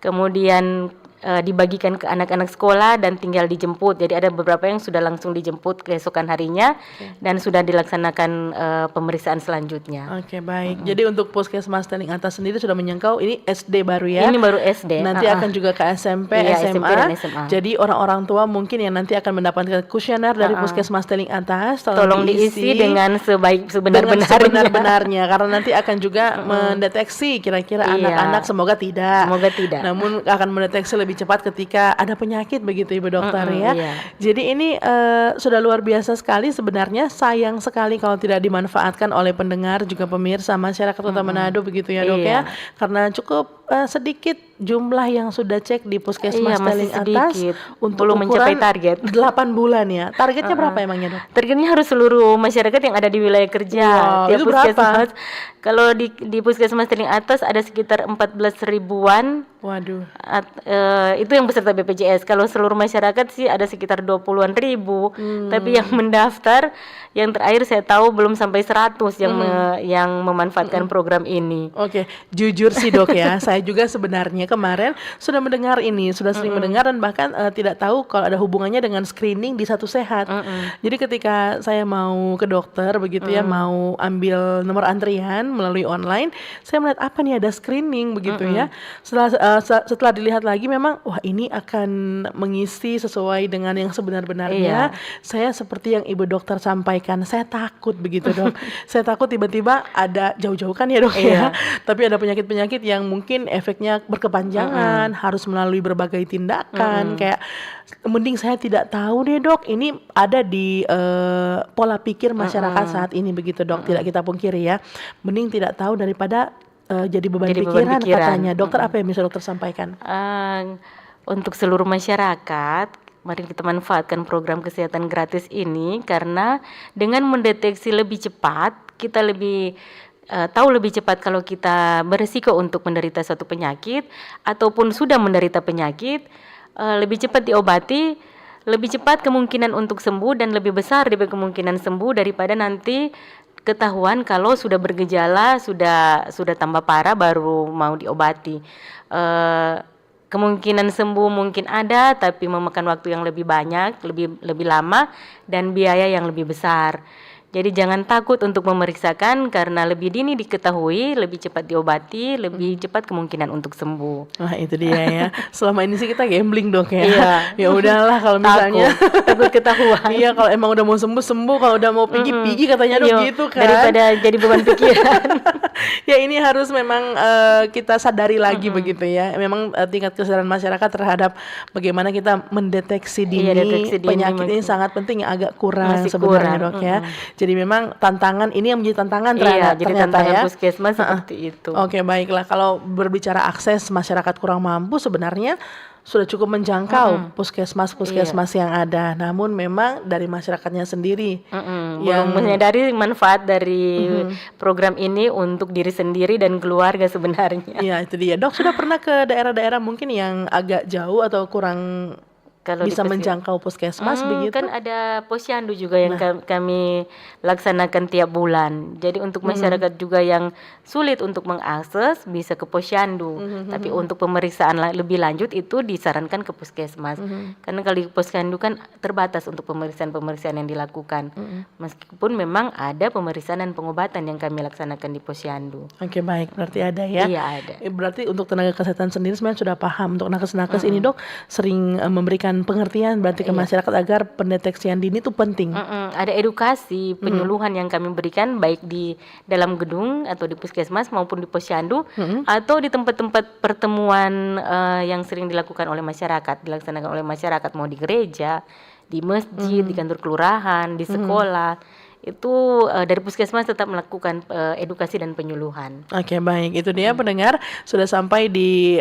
kemudian dibagikan ke anak-anak sekolah dan tinggal dijemput. Jadi ada beberapa yang sudah langsung dijemput keesokan harinya dan sudah dilaksanakan pemeriksaan selanjutnya. Oke, baik. Jadi untuk puskesmas Teling Atas sendiri sudah menjangkau ini SD baru ya. Ini baru SD. Nanti akan juga ke SMP, Iya, SMA. SMP dan SMA. Jadi orang-orang tua mungkin yang nanti akan mendapatkan kuesioner dari puskesmas Teling Atas Tolong diisi dengan sebenar-benarnya. sebenar-benarnya. Karena nanti akan juga mendeteksi kira-kira Iya. anak-anak, semoga tidak. Semoga tidak. Namun akan mendeteksi lebih cepat ketika ada penyakit begitu Ibu Dokter ya. Iya. Jadi ini sudah luar biasa sekali sebenarnya, sayang sekali kalau tidak dimanfaatkan oleh pendengar juga pemirsa masyarakat Kota Manado begitu ya Dok ya. Iya. Karena cukup sedikit jumlah yang sudah cek di puskesmas Iya, masih Teling Atas sedikit. untuk Belum mencapai ukuran target. 8 bulan ya. Targetnya berapa emangnya Dok? Targetnya harus seluruh masyarakat yang ada di wilayah kerja. Wow, Tiap itu berapa? puskesmas. Kalau di puskesmas Teling Atas ada sekitar 14 ribuan. Waduh. Itu yang peserta BPJS. Kalau seluruh masyarakat sih ada sekitar 20-an ribu. Tapi yang mendaftar yang terakhir saya tahu belum sampai 100 yang memanfaatkan program ini. Oke, jujur sih Dok ya, saya juga sebenarnya kemarin sudah mendengar ini, sudah sering mendengar dan bahkan tidak tahu kalau ada hubungannya dengan screening di Satu Sehat. Jadi ketika saya mau ke dokter begitu ya, mau ambil nomor antrian melalui online, saya melihat apa nih ada screening begitu ya. Setelah dilihat lagi memang wah ini akan mengisi sesuai dengan yang sebenar-benarnya. Saya seperti yang Ibu Dokter sampaikan, saya takut begitu Dok. Saya takut tiba-tiba ada jauh-jauh kan ya Dok ya. Tapi ada penyakit-penyakit yang mungkin efeknya berkepanjangan, harus melalui berbagai tindakan. Kayak mending saya tidak tahu deh Dok. Ini ada di pola pikir masyarakat saat ini begitu Dok. Tidak kita pungkiri ya. Mending tidak tahu daripada jadi beban pikiran katanya. Dokter apa yang bisa Dokter sampaikan? Untuk seluruh masyarakat, mari kita manfaatkan program kesehatan gratis ini karena dengan mendeteksi lebih cepat, kita lebih tahu lebih cepat kalau kita beresiko untuk menderita suatu penyakit ataupun sudah menderita penyakit, lebih cepat diobati, lebih cepat kemungkinan untuk sembuh dan lebih besar daripada kemungkinan sembuh daripada nanti ketahuan kalau sudah bergejala, sudah tambah parah baru mau diobati. Kemungkinan sembuh mungkin ada, tapi memakan waktu yang lebih banyak, lebih lama, dan biaya yang lebih besar. Jadi jangan takut untuk memeriksakan karena lebih dini diketahui, lebih cepat diobati, lebih cepat kemungkinan untuk sembuh. Wah itu dia ya. Selama ini sih kita gambling Dok ya. Iya. Ya udahlah kalau misalnya Takut ketahuan. iya kalau emang udah mau sembuh, kalau udah mau pergi katanya Dok Iya, gitu kan. daripada jadi beban pikiran. Ya ini harus memang kita sadari lagi begitu ya. Memang tingkat kesadaran masyarakat terhadap bagaimana kita mendeteksi dini, deteksi dini penyakit ini masih- sangat penting ya, agak kurang masih sebenarnya kurang, Dok ya. Jadi memang tantangan ini yang menjadi tantangan Iya, jadi ternyata tantangan ya. puskesmas seperti itu. Oke baiklah, kalau berbicara akses masyarakat kurang mampu sebenarnya sudah cukup menjangkau puskesmas yang ada. Namun memang dari masyarakatnya sendiri Belum menyadari manfaat dari program ini untuk diri sendiri dan keluarga sebenarnya. Iya itu dia. Dok sudah pernah ke daerah-daerah mungkin yang agak jauh atau kurang Kalau di bisa puskes- menjangkau puskesmas begitu? Kan ada posyandu juga yang kami laksanakan tiap bulan. Jadi untuk masyarakat juga yang sulit untuk mengakses bisa ke posyandu. Tapi untuk pemeriksaan lebih lanjut itu disarankan ke puskesmas. Karena kalau di posyandu kan terbatas untuk pemeriksaan-pemeriksaan yang dilakukan. Meskipun memang ada pemeriksaan dan pengobatan yang kami laksanakan di posyandu. Oke baik, berarti ada ya. Iya ada. Berarti untuk tenaga kesehatan sendiri sebenarnya sudah paham. Untuk nakes-nakes ini Dok sering memberikan pengertian berarti ke masyarakat agar pendeteksian dini itu penting. Ada edukasi, penyuluhan yang kami berikan baik di dalam gedung atau di puskesmas maupun di posyandu atau di tempat-tempat pertemuan yang sering dilakukan oleh masyarakat, dilaksanakan oleh masyarakat mau di gereja, di masjid, di kantor kelurahan, di sekolah. Itu dari puskesmas tetap melakukan edukasi dan penyuluhan. Oke baik, itu dia pendengar sudah sampai di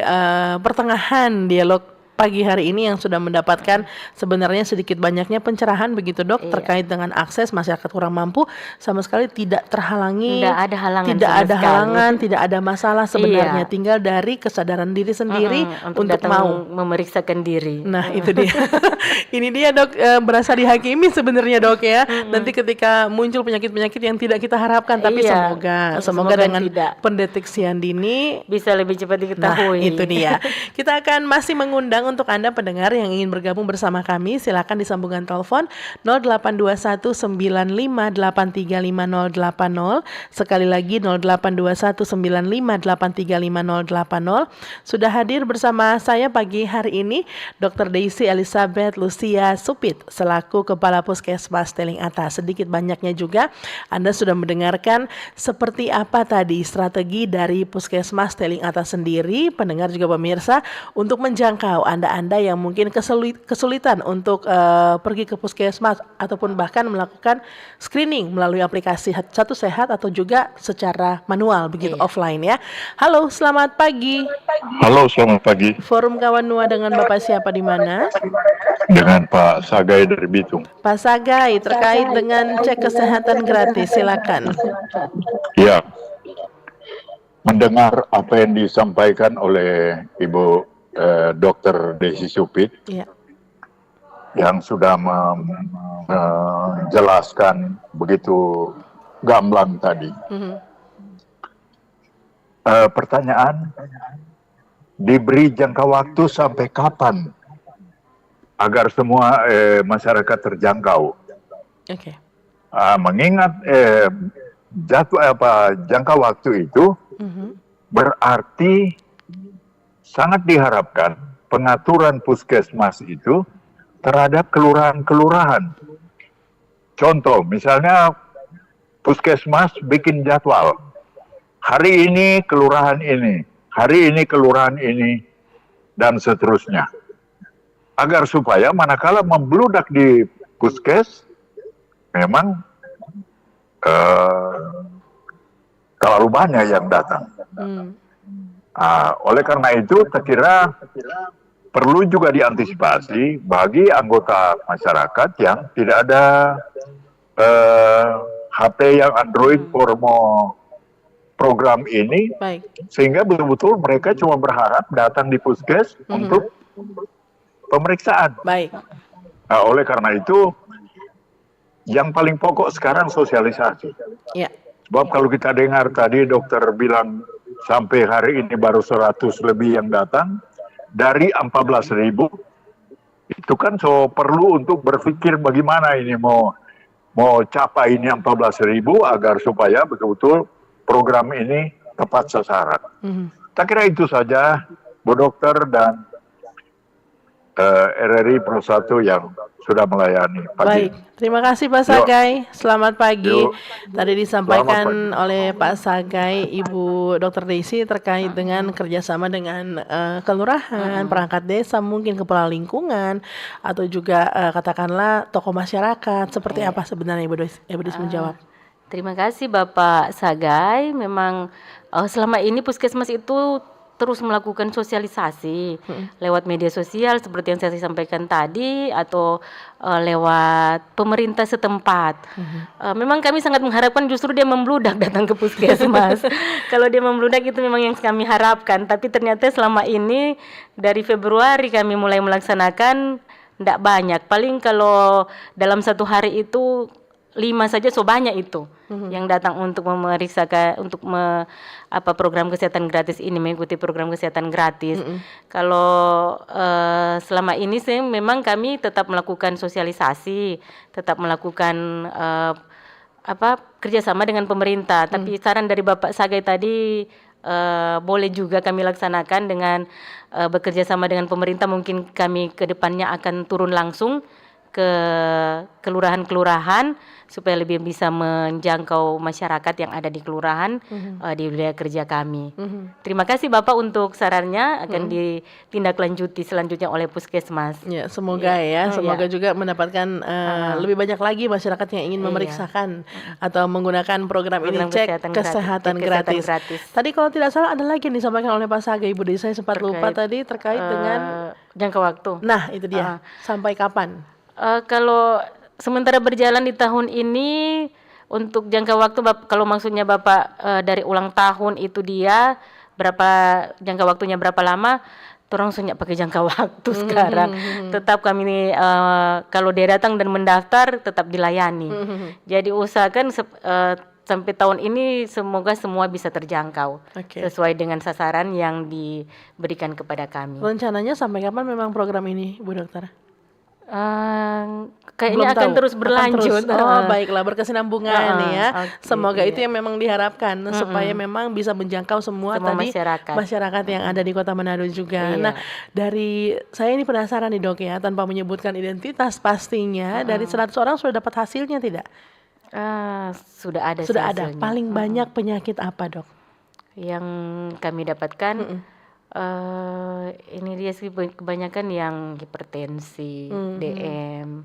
pertengahan dialog pagi hari ini yang sudah mendapatkan sebenarnya sedikit banyaknya pencerahan begitu dok Iya. terkait dengan akses masyarakat kurang mampu sama sekali tidak terhalangi, Nggak ada halangan tidak sama ada sekali. halangan, tidak ada masalah sebenarnya, Iya. tinggal dari kesadaran diri sendiri untuk datang mau. memeriksakan diri. Nah itu dia, ini dia dok, berasa dihakimi sebenarnya dok ya. Nanti ketika muncul penyakit-penyakit yang tidak kita harapkan, tapi Iya. semoga Semoga dengan tidak. pendeteksian dini. Bisa lebih cepat Nah diketahui. itu dia. Kita akan masih mengundang untuk Anda pendengar yang ingin bergabung bersama kami. Silakan di sambungan telepon 082195835080. Sekali lagi 082195835080. Sudah hadir bersama saya pagi hari ini Dr. Daisy Elizabeth Lucia Supit selaku Kepala Puskesmas Teling Atas. Sedikit banyaknya juga Anda sudah mendengarkan seperti apa tadi strategi dari Puskesmas Teling Atas sendiri, pendengar juga pemirsa, untuk menjangkau Anda-Anda yang mungkin kesulitan untuk pergi ke puskesmas ataupun bahkan melakukan screening melalui aplikasi Satu Sehat atau juga secara manual begitu offline ya. Halo, selamat pagi. Halo, selamat pagi. Forum Kawan Nua dengan Bapak siapa di mana? Dengan Pak Sagai dari Bitung. Pak Sagai, terkait dengan cek kesehatan gratis, silakan. Ya, mendengar apa yang disampaikan oleh Ibu Dr. Desi Supit Iya. yang sudah menjelaskan begitu gamblang tadi. Pertanyaan, diberi jangka waktu sampai kapan agar semua masyarakat terjangkau? Oke. Mengingat jangka waktu itu berarti sangat diharapkan pengaturan puskesmas itu terhadap kelurahan-kelurahan. Contoh, misalnya puskesmas bikin jadwal. Hari ini kelurahan ini, hari ini kelurahan ini, dan seterusnya. Agar supaya manakala membludak di puskes, memang terlalu banyak yang datang. Oleh karena itu, saya kira perlu juga diantisipasi bagi anggota masyarakat yang tidak ada HP yang Android program ini, Baik. sehingga betul-betul mereka cuma berharap datang di puskes untuk pemeriksaan. Baik. Oleh karena itu, yang paling pokok sekarang sosialisasi. Ya. Sebab kalau kita dengar tadi dokter bilang sampai hari ini baru 100 lebih yang datang, dari 14.000, itu kan perlu untuk berpikir bagaimana ini mau capai ini 14.000 agar supaya betul-betul program ini tepat sasaran. Saya kira itu saja, Bu Dokter dan RRI Pro 1 yang sudah melayani pagi. Baik, terima kasih Pak Sagai. Selamat pagi. Yuk. Tadi disampaikan Selamat oleh Pak Sagai, Ibu Dr. Daisy terkait dengan kerjasama dengan kelurahan, perangkat desa, mungkin kepala lingkungan, atau juga katakanlah tokoh masyarakat. Seperti apa sebenarnya Ibu Daisy menjawab? Terima kasih Bapak Sagai. Memang selama ini puskesmas itu terus melakukan sosialisasi lewat media sosial seperti yang saya sampaikan tadi, atau lewat pemerintah setempat. Memang kami sangat mengharapkan justru dia membludak datang ke puskesmas. Kalau dia membludak itu memang yang kami harapkan, tapi ternyata selama ini dari Februari kami mulai melaksanakan tidak banyak. Paling kalau dalam satu hari itu 5 saja banyak itu yang datang untuk memeriksakan, untuk program kesehatan gratis ini, mengikuti program kesehatan gratis. Kalau selama ini sih memang kami tetap melakukan sosialisasi, tetap melakukan kerjasama dengan pemerintah. Tapi saran dari Bapak Sagai tadi boleh juga kami laksanakan dengan bekerja sama dengan pemerintah. Mungkin kami ke depannya akan turun langsung ke kelurahan-kelurahan supaya lebih bisa menjangkau masyarakat yang ada di kelurahan di wilayah kerja kami. Terima kasih Bapak untuk sarannya, akan ditindaklanjuti selanjutnya oleh Puskesmas. Ya, semoga semoga juga mendapatkan lebih banyak lagi masyarakat yang ingin memeriksakan atau menggunakan program ini, cek kesehatan gratis. Tadi kalau tidak salah ada lagi yang disampaikan oleh Pak Saga, Ibu Desi, saya sempat lupa tadi terkait dengan jangka waktu. Nah, itu dia. Sampai kapan? Kalau sementara berjalan di tahun ini untuk jangka waktu, kalau maksudnya Bapak dari ulang tahun itu dia berapa jangka waktunya berapa lama? Orang sunyak pakai jangka waktu sekarang. Tetap kami kalau dia datang dan mendaftar tetap dilayani. Jadi usahakan sampai tahun ini semoga semua bisa terjangkau sesuai dengan sasaran yang diberikan kepada kami. Rencananya sampai kapan memang program ini, Bu Dokter? Kayaknya akan terus berlanjut. Baiklah, berkesinambungan ya. Semoga itu yang memang diharapkan supaya memang bisa menjangkau semua tadi masyarakat yang ada di Kota Manado juga. Nah, dari saya ini penasaran nih Dok ya, tanpa menyebutkan identitas pastinya, dari 100 orang sudah dapat hasilnya tidak? Sudah ada. Paling banyak penyakit apa Dok yang kami dapatkan? Ini dia sih kebanyakan yang hipertensi, DM.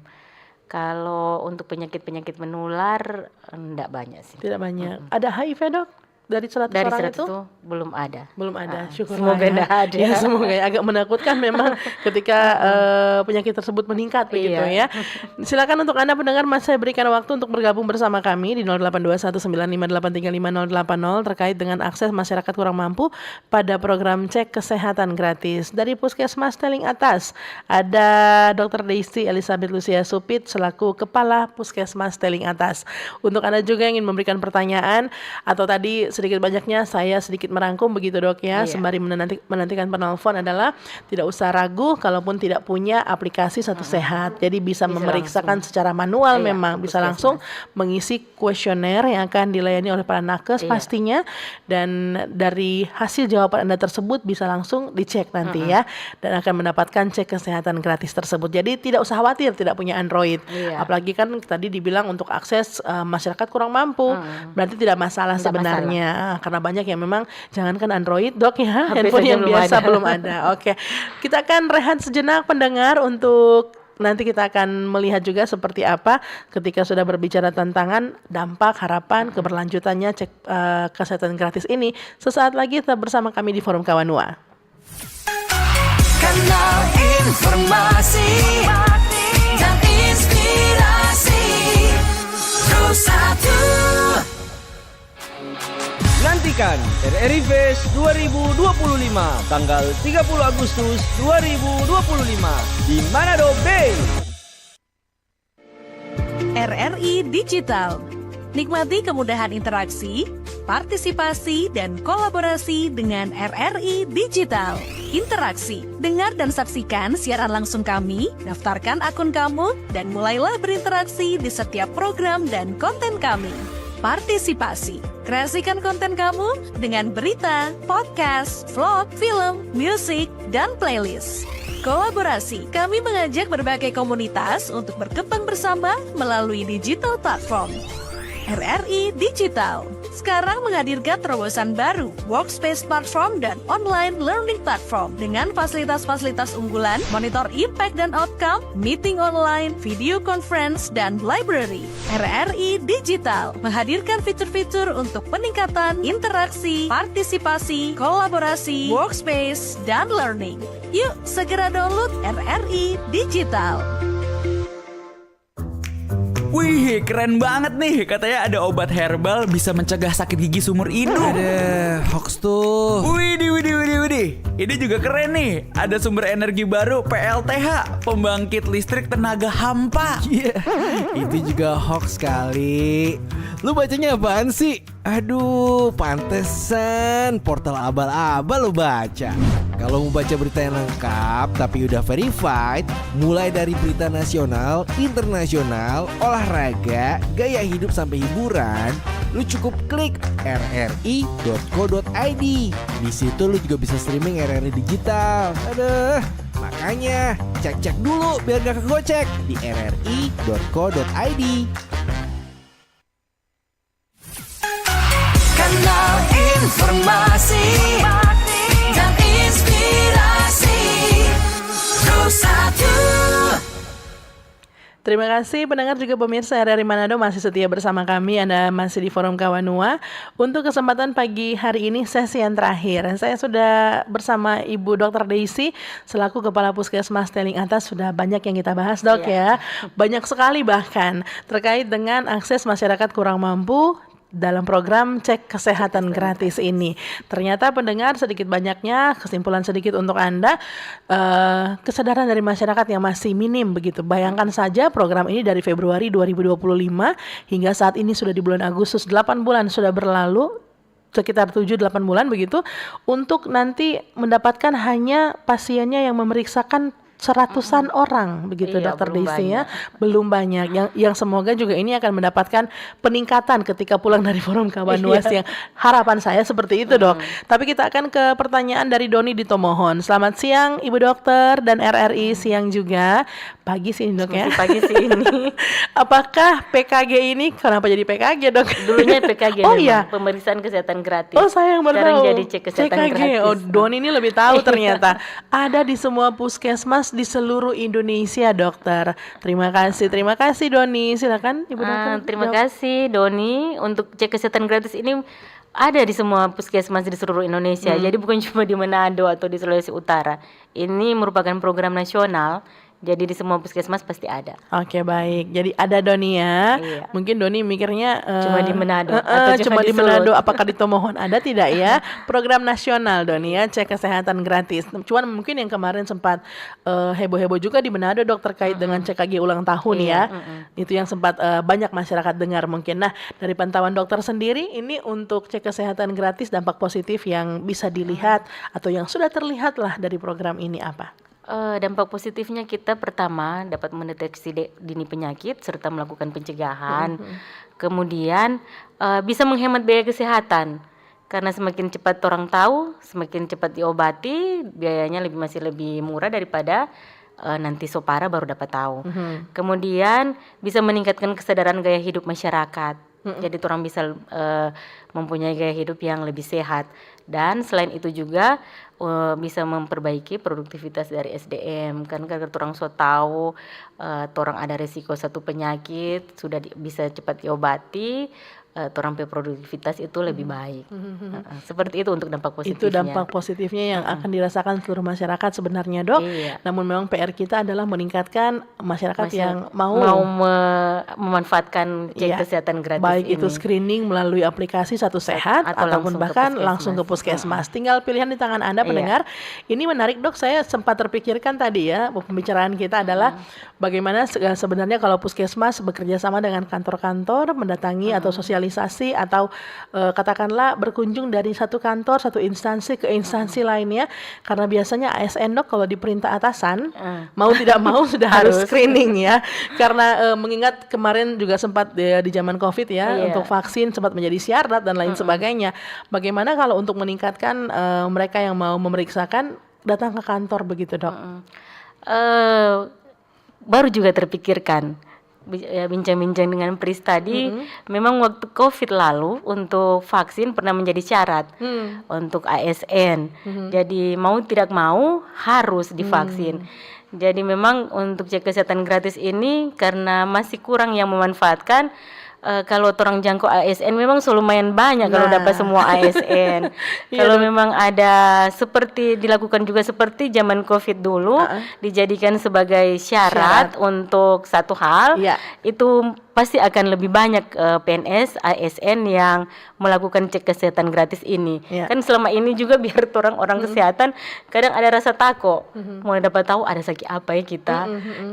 Kalau untuk penyakit-penyakit menular enggak banyak sih. Tidak banyak. Ada HIV Dok? Dari 100 orang itu belum ada. Belum ada. Syukurlah semoga ya. tidak ada. Ya, semoga ya. Agak menakutkan memang ketika penyakit tersebut meningkat begitu ya. Silakan untuk Anda pendengar, saya berikan waktu untuk bergabung bersama kami di 082195835080 terkait dengan akses masyarakat kurang mampu pada program cek kesehatan gratis. Dari Puskesmas Teling Atas ada Dr. Deisti Elizabeth Lucia Supit selaku Kepala Puskesmas Teling Atas. Untuk Anda juga yang ingin memberikan pertanyaan atau tadi sedikit banyaknya saya sedikit merangkum begitu Dok ya, sembari menantikan penelpon adalah tidak usah ragu kalaupun tidak punya aplikasi Satu Sehat. Jadi bisa memeriksakan secara manual, memang bisa langsung mengisi kuesioner yang akan dilayani oleh para nakes pastinya, dan dari hasil jawaban Anda tersebut bisa langsung dicek nanti ya, dan akan mendapatkan cek kesehatan gratis tersebut. Jadi tidak usah khawatir tidak punya Android. Apalagi kan tadi dibilang untuk akses masyarakat kurang mampu, berarti tidak masalah sebenarnya. Karena banyak yang memang jangankan Android Dok ya, handphone yang biasa belum ada. Oke, kita akan rehat sejenak pendengar, untuk nanti kita akan melihat juga seperti apa ketika sudah berbicara tantangan, dampak, harapan, keberlanjutannya cek kesehatan gratis ini. Sesaat lagi tetap bersama kami di Forum Kawanua. Kanal informasi dan inspirasi Terus 1. Nantikan RRI Fest 2025 tanggal 30 Agustus 2025 di Manado Bay. RRI Digital. Nikmati kemudahan interaksi, partisipasi, dan kolaborasi dengan RRI Digital. Interaksi, dengar dan saksikan siaran langsung kami, daftarkan akun kamu, dan mulailah berinteraksi di setiap program dan konten kami. Partisipasi, kreasikan konten kamu dengan berita, podcast, vlog, film, musik, dan playlist. Kolaborasi, kami mengajak berbagai komunitas untuk berkembang bersama melalui digital platform. RRI Digital sekarang menghadirkan terobosan baru, workspace platform dan online learning platform dengan fasilitas-fasilitas unggulan, monitor impact dan outcome, meeting online, video conference, dan library. RRI Digital menghadirkan fitur-fitur untuk peningkatan interaksi, partisipasi, kolaborasi, workspace, dan learning. Yuk segera download RRI Digital. Wih, keren banget nih. Katanya ada obat herbal bisa mencegah sakit gigi seumur hidup. Ada hoax tuh. Widih. Ini juga keren nih. Ada sumber energi baru PLTH, pembangkit listrik tenaga hampa. Itu juga hoax kali. Lu bacanya apaan sih? Aduh, pantesan portal abal-abal lu baca. Kalau mau baca berita yang lengkap tapi udah verified, mulai dari berita nasional, internasional, olahraga, gaya hidup sampai hiburan, lu cukup klik rri.co.id. Di situ lu juga bisa streaming RRI Digital. Aduh, Makanya cek-cek dulu biar gak kegocek di rri.co.id. Kanal informasi dan inspirasi Terus satu. Terima kasih pendengar juga pemirsa RRI Manado masih setia bersama kami. Anda masih di Forum Kawanua. Untuk kesempatan pagi hari ini sesi yang terakhir, saya sudah bersama Ibu Dr. Daisy selaku Kepala Puskesmas Teling Atas. Sudah banyak yang kita bahas, Dok, ya. Banyak sekali bahkan terkait dengan akses masyarakat kurang mampu dalam program cek kesehatan gratis ini. Ternyata pendengar sedikit banyaknya, kesimpulan sedikit untuk Anda, kesadaran dari masyarakat yang masih minim begitu. Bayangkan saja program ini dari Februari 2025 hingga saat ini sudah di bulan Agustus, 8 bulan sudah berlalu, sekitar 7-8 bulan begitu, untuk nanti mendapatkan hanya pasiennya yang memeriksakan seratusan orang begitu, Iya, Dokter belum Daisy ya, belum banyak. Yang semoga juga ini akan mendapatkan peningkatan ketika pulang dari Forum Kawanuas yang harapan saya seperti itu, Dok. Tapi kita akan ke pertanyaan dari Doni di Tomohon. Selamat siang Ibu Dokter dan RRI, siang juga. Pagi sih, Dok, ya. Masih pagi sih ini. Apakah PKG ini, kenapa jadi PKG, Dok? Dulunya PKG Oh memang, iya. pemeriksaan kesehatan gratis. Oh, saya yang baru Sekarang tahu. jadi cek kesehatan CKG. gratis. Oh, Doni ini lebih tahu ternyata. Ada di semua puskesmas di seluruh Indonesia, Dokter. Terima kasih Doni. Silakan Ibu Dokter. Terima kasih Doni. Untuk cek kesehatan gratis ini ada di semua puskesmas di seluruh Indonesia. Jadi bukan cuma di Manado atau di Sulawesi Utara. Ini merupakan program nasional. Jadi di semua puskesmas pasti ada. Oke, baik. Jadi ada Doni ya. Iya. Mungkin Doni mikirnya Cuma di Manado atau cuma cuma di di Manado. Sulut. Apakah di Tomohon ada tidak ya? Program nasional Doni ya, cek kesehatan gratis. Cuman mungkin yang kemarin sempat heboh-heboh juga di Manado, Dok, terkait dengan CKG ulang tahun ya. Itu yang sempat banyak masyarakat dengar mungkin. Nah, dari pantauan dokter sendiri ini untuk cek kesehatan gratis, dampak positif yang bisa dilihat atau yang sudah terlihat lah dari program ini apa? Dampak positifnya kita pertama dapat mendeteksi dini penyakit serta melakukan pencegahan. Kemudian bisa menghemat biaya kesehatan karena semakin cepat orang tahu, semakin cepat diobati, biayanya masih lebih murah daripada nanti sopara baru dapat tahu. Kemudian bisa meningkatkan kesadaran gaya hidup masyarakat. Jadi orang bisa mempunyai gaya hidup yang lebih sehat. Dan selain itu juga bisa memperbaiki produktivitas dari SDM. Kan karena orang so tahu orang ada resiko satu penyakit sudah bisa cepat diobati, orang produktivitas itu lebih baik. Seperti itu untuk dampak positifnya. Itu dampak positifnya yang akan dirasakan seluruh masyarakat sebenarnya, Dok. Iya. Namun memang PR kita adalah meningkatkan masyarakat yang mau memanfaatkan cek Iya. kesehatan gratis baik ini. itu screening melalui aplikasi Satu Sehat Atau ataupun langsung ke bahkan puskesmas. langsung ke puskesmas. Tinggal pilihan di tangan Anda, Iya. pendengar. Ini menarik, Dok. Saya sempat terpikirkan tadi ya, pembicaraan kita adalah bagaimana sebenarnya kalau puskesmas bekerja sama dengan kantor-kantor, mendatangi atau sosialisasi atau katakanlah berkunjung dari satu kantor, satu instansi ke instansi lainnya, karena biasanya ASN, Dok, kalau diperintah atasan mau tidak mau sudah harus screening ya, karena mengingat kemarin juga sempat di zaman COVID ya, Iya. untuk vaksin sempat menjadi syarat dan lain sebagainya. Bagaimana kalau untuk meningkatkan mereka yang mau memeriksakan datang ke kantor begitu, Dok? Baru juga terpikirkan bincang-bincang dengan Pris tadi. Memang waktu COVID lalu untuk vaksin pernah menjadi syarat untuk ASN. Jadi mau tidak mau harus divaksin. Jadi memang untuk cek kesehatan gratis ini karena masih kurang yang memanfaatkan. Kalau orang jangkau ASN memang lumayan banyak kalau dapat semua ASN. Kalau memang ada seperti dilakukan juga seperti zaman COVID dulu, dijadikan sebagai syarat untuk satu hal, itu pasti akan lebih banyak PNS, ASN yang melakukan cek kesehatan gratis ini. Kan selama ini juga biar orang kesehatan kadang ada rasa takut, mau dapat tahu ada sakit apa ya kita.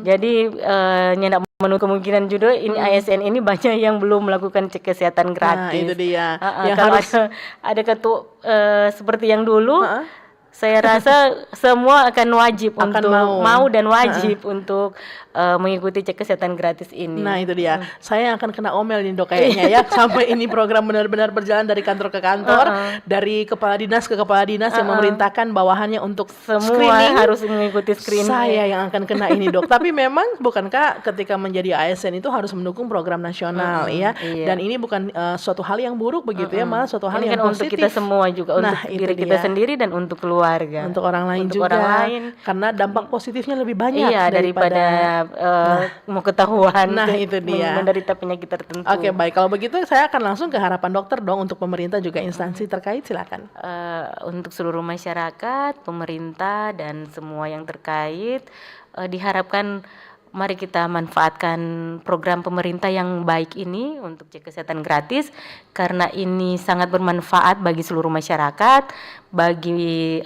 Jadi nyendak menurut kemungkinan juga ini ASN ini banyak yang belum melakukan cek kesehatan gratis. Nah, itu dia. Kalau ada seperti yang dulu Saya rasa semua akan wajib Akan untuk mau. dan wajib untuk mengikuti cek kesehatan gratis ini. Nah itu dia, saya akan kena omel nih dok kayaknya ya sampai ini program benar-benar berjalan dari kantor ke kantor, dari kepala dinas ke kepala dinas yang memerintahkan bawahannya untuk Semua screening. harus mengikuti screening. Saya yang akan kena ini dok. Tapi memang bukankah ketika menjadi ASN itu harus mendukung program nasional ya? Iya. Dan ini bukan suatu hal yang buruk begitu ya, malah suatu hal Ini yang kan positif. untuk kita semua juga, Nah, untuk itu diri kita dia. sendiri dan untuk keluarga. Untuk orang lain Untuk juga. orang lain. Karena dampak positifnya lebih banyak Iya, daripada mau ketahuan Nah, itu dia. menderita penyakit tertentu. Oke baik, kalau begitu saya akan langsung ke harapan dokter dong untuk pemerintah juga instansi terkait, silakan. Untuk seluruh masyarakat, pemerintah dan semua yang terkait, diharapkan mari kita manfaatkan program pemerintah yang baik ini untuk cek kesehatan gratis, karena ini sangat bermanfaat bagi seluruh masyarakat, bagi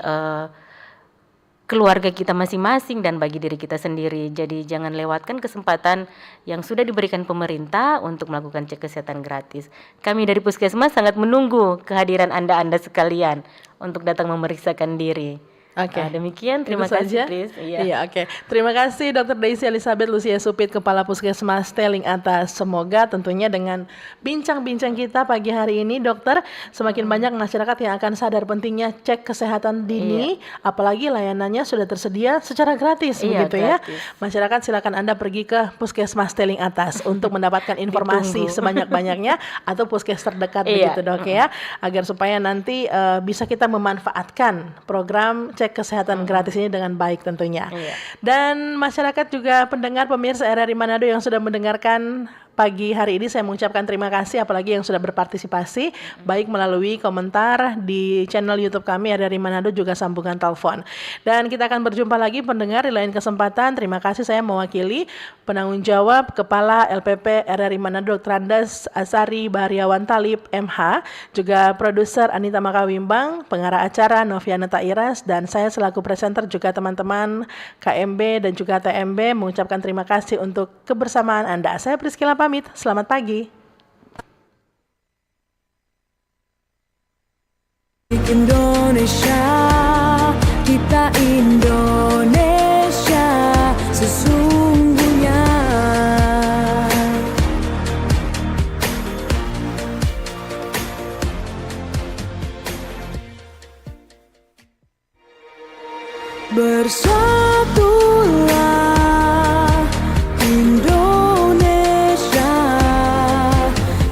keluarga kita masing-masing dan bagi diri kita sendiri. Jadi jangan lewatkan kesempatan yang sudah diberikan pemerintah untuk melakukan cek kesehatan gratis. Kami dari Puskesmas sangat menunggu kehadiran Anda sekalian untuk datang memeriksakan diri. Oke. Demikian, terima Itu kasih, saja? Tris. Iya, oke. Terima kasih Dr. Daisy Elizabeth Lucia Supit, Kepala Puskesmas Teling Atas. Semoga tentunya dengan bincang-bincang kita pagi hari ini, dokter, semakin banyak masyarakat yang akan sadar pentingnya cek kesehatan dini, apalagi layanannya sudah tersedia secara gratis, Iya, begitu ya. gratis. Masyarakat silakan Anda pergi ke Puskesmas Teling Atas untuk mendapatkan informasi Ditunggu. sebanyak-banyaknya atau puskes terdekat Iya. begitu dok ya, agar supaya nanti bisa kita memanfaatkan program cek kesehatan gratis ini dengan baik tentunya. Iya. Dan masyarakat juga pendengar pemirsa RRI Manado yang sudah mendengarkan pagi hari ini, saya mengucapkan terima kasih apalagi yang sudah berpartisipasi baik melalui komentar di channel YouTube kami RRI Manado juga sambungan telepon. Dan kita akan berjumpa lagi pendengar di lain kesempatan. Terima kasih, saya mewakili penanggung jawab Kepala LPP RRI Manado Dr. Andes Asari Bahariawan Talib MH, juga produser Anita Makawimbang, pengarah acara Noviana Tairas, dan saya selaku presenter juga teman-teman KMB dan juga TMB mengucapkan terima kasih untuk kebersamaan Anda. Saya Priscilla pamit, selamat pagi. Indonesia, kita Indonesia sesungguhnya. Bersatulah Indonesia,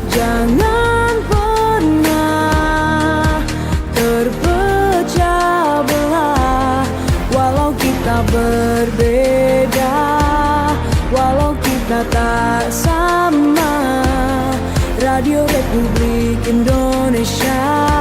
jangan pernah terpecah belah. Walau kita berbeda, walau kita tak sama, Radio Republik Indonesia